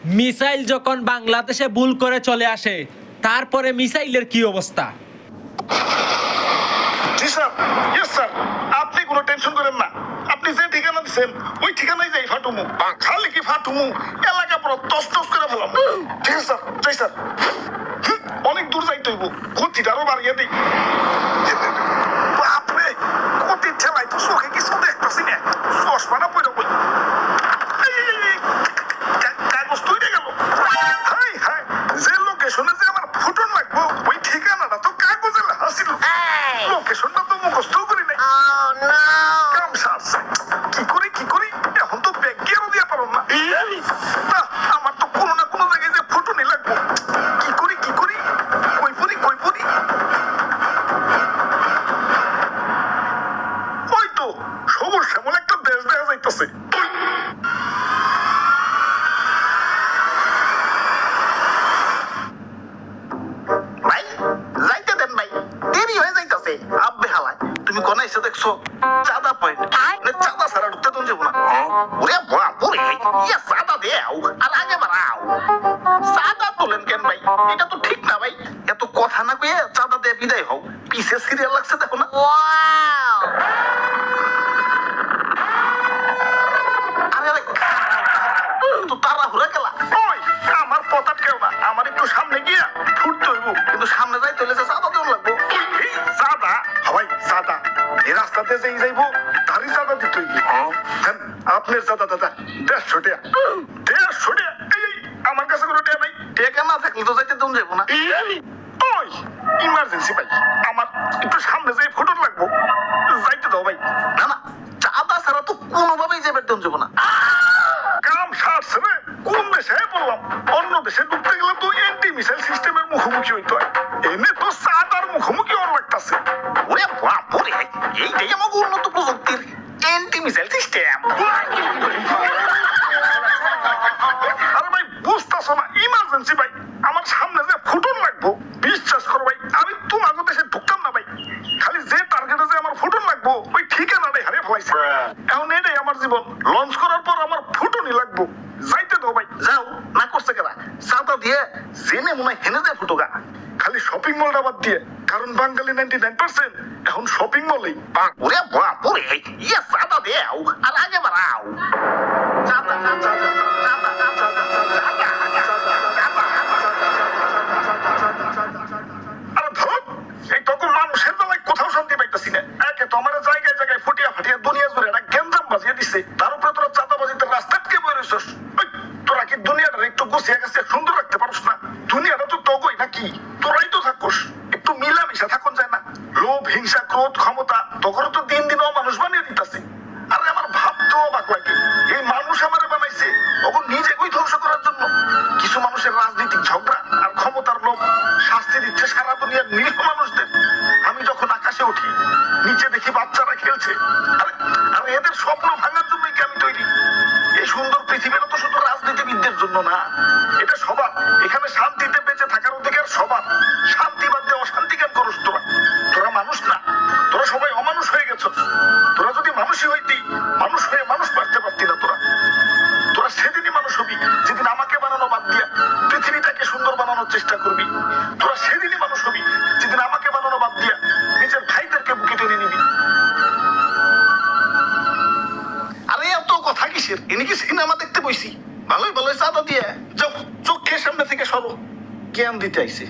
Missile যখন বাংলাদেশে ভুল করে চলে আসে, তারপরে মিসাইলের কি অবস্থা? জি স্যার, ইয়েস স্যার, আপনি কোনো টেনশন করেন না। আপনি যে ঠিকানা দিচ্ছেন ওই ঠিকানায় যাই ফাটুমু। খালি কি ফাটুমু, এলাকা পুরো তস তস করে ফেলাম। ঠিক আছে স্যার, যাই স্যার। অনেক দূর যাইতে হইব, গতিটারও বাড়িয়ে দিই। বাপরে, গতির ঠেলাই তো চোখে কিছু দেখতেছি না। চশমাটা পড়ে বই কাগজ তৈরি গেল। হাই হাই, যে লোকেশনে যে আমার ফুটন লাগবো ওই ঠিকানাটা তো কাগজে লেখা ছিল। লোকেশনটা তো মুখস্থ করি নাই। কাম সারছে, কি করি এখন তো ব্যাগ গিয়েও দিয়া পারো না। না, আমার তো কোনো না কোনো জায়গায় যে ফুটনই লাগবো। কি করি কই পড়ি ওই তো সবুজ শ্যামল একটা দেশ দেখা যাইতেছে। ভাই যাইতে দেন ভাই, দেরি হয়ে যাইতেছে। আব্বে হালায়, তুমি কোন এসে দেখছো? চাঁদা পয়েন্ট, চাঁদা ছাড়া ঢুকতে তো যাবো না। ওরে বাপুরে, ইয়া চাঁদা দেও আর আগে বাড়াও। চাঁদা তোলেন কেন ভাই? এটা তো ঠিক না ভাই। এত কথা না কয়ে চাঁদা দিয়ে বিদায় হও। পিছে সিরিয়াল লাগছে দেখো না। আরে তো তারা হুরা গেলা। ওই আমার পথ আটকেও না, আমার একটু সামনে গিয়া ফুটতে হইব। কিন্তু সামনে যাইতে হলে চাঁদা দেওয়া লাগবো। এই চাঁদা ভাই, চাঁদা এই রাস্তাতে যেই যাইবো তারই চাঁদা দিতে হইবে। আপনার চাঁদা দাদা 150 টাকা। 150 টাকা? এই আমার কাছে কোনো টাকা নাই। টাকা না থাকলে তো যাইতে দেন যাবো না। ওই ইমার্জেন্সি ভাই, আমার একটু সামনে যাই ফুটন লাগবো, যাইতে দাও ভাই। না না, চাঁদা ছাড়া তো কোনোভাবেই যাবে দেন যাবো না। কাম সারছে রে, কোন দেশে বললাম? অন্য দেশে ঢুকতে গেলে তো এন্টি মিসাইল সিস্টেমের মুখোমুখি হইতে হয়। এনে তো চাঁদার মুখোমুখি ওর লাগতেছে। ওরে বাপুরে, এইটাই আমাকে উন্নত প্রযুক্তির এন্টি মিসাইল সিস্টেম। আরে ভাই বুঝতেছো না, ইমার্জেন্সি ভাই, আমার সামনে যে ফুটন লাগবো, বিশ্বাস করো ভাই, আমি তোমাকে দেশে ঢুকতাম না ভাই। খালি যে টার্গেটে যে আমার ফুটন লাগবো ওই ঠিকানাটাই হারিয়ে ফেলাইছে। এখন এটাই আমার জীবন। লঞ্চ করার পর আমার ফুটনই লাগবো, যাইতে দাও ভাই। যাও না করছে কেনা, চাঁদা দিয়ে জেনে মনে হয় হেনে যায় ফুটোগা। খালি শপিং মলটা বাদ দিয়ে, কারণ বাঙালি 99% এখন শপিং মলেই। ওরে বাপুরে, ইয়া চাঁদা দেও আর আগে বাড়াও। চাঁদা চাঁদা চাঁদা চাঁদা আরে ধর, এই তখন মানুষের বেলায় কোথাও শান্তি পাইতেছি না। একে তো আমার জায়গায় জায়গায় ফুটিয়া ফাটিয়া দুনিয়া জুড়ে একটা গেঞ্জাম বাজিয়ে দিচ্ছে। তার উপরে তোরা চাঁদাবাজিতে রাস্তা কে বলেছিস? তোরা কি দুনিয়াটা একটু গুছিয়ে গেছে সুন্দর রাখতে পারস না? দুনিয়াটা তো তগই নাকি, তোরাই তো থাকোস। একটু মিলামিশা থাকুন যায় না? লোভ, হিংসা, ক্রোধ, ক্ষমতা তখন তো দিন দিন মানুষ বানিয়ে দিতেছে। আরে আমার ভাবতেও অবাক লাগে, এই মানুষ আমারে বানাইছে তখন নিজে কই ধ্বংস করার জন্য। কিছু মানুষের রাজনৈতিক ঝগড়া আর ক্ষমতার লোভ শাস্তি দিচ্ছে সারা দুনিয়ার নিরীহ মানুষদের। আমি যখন আকাশে উঠি নিচে দেখি বাচ্চারা খেলছে। আরে আরে এদের স্বপ্ন ভাঙার জন্যই কি আমি তৈরি? এই সুন্দর পৃথিবীটা তো শুধু রাজনীতিবিদদের জন্য না, এটা সবার। এখানে শান্তিতে বেঁচে থাকার অধিকার সবার। শান্তি বাদ দিয়ে অশান্তি কেন করস তোরা? তোরা মানুষ না, তোরা সবাই অমানুষ হয়ে গেছ। তোরা যদি মানুষই হইতি, মানুষ হয়ে মানুষ মারতে পারতি না। তোরা সেদিনই মানুষ হবি যেদিন আমাকে বানানো বাদ দিয়া পৃথিবীটাকে সুন্দর বানানোর চেষ্টা করবি। তোরা সেদিনই মানুষ হবি যেদিন আমাকে বানানো বাদ দিয়া নিজের ভাইদেরকে বুকে টেনে নিবি। আরে এত কথা কিসের? এনে কি সিনেমা দেখতে বইছি? ভালোই ভালোই চাঁদা দিয়ে যাও, চোখের সামনে থেকে সরো। জ্ঞান দিতে আইছে।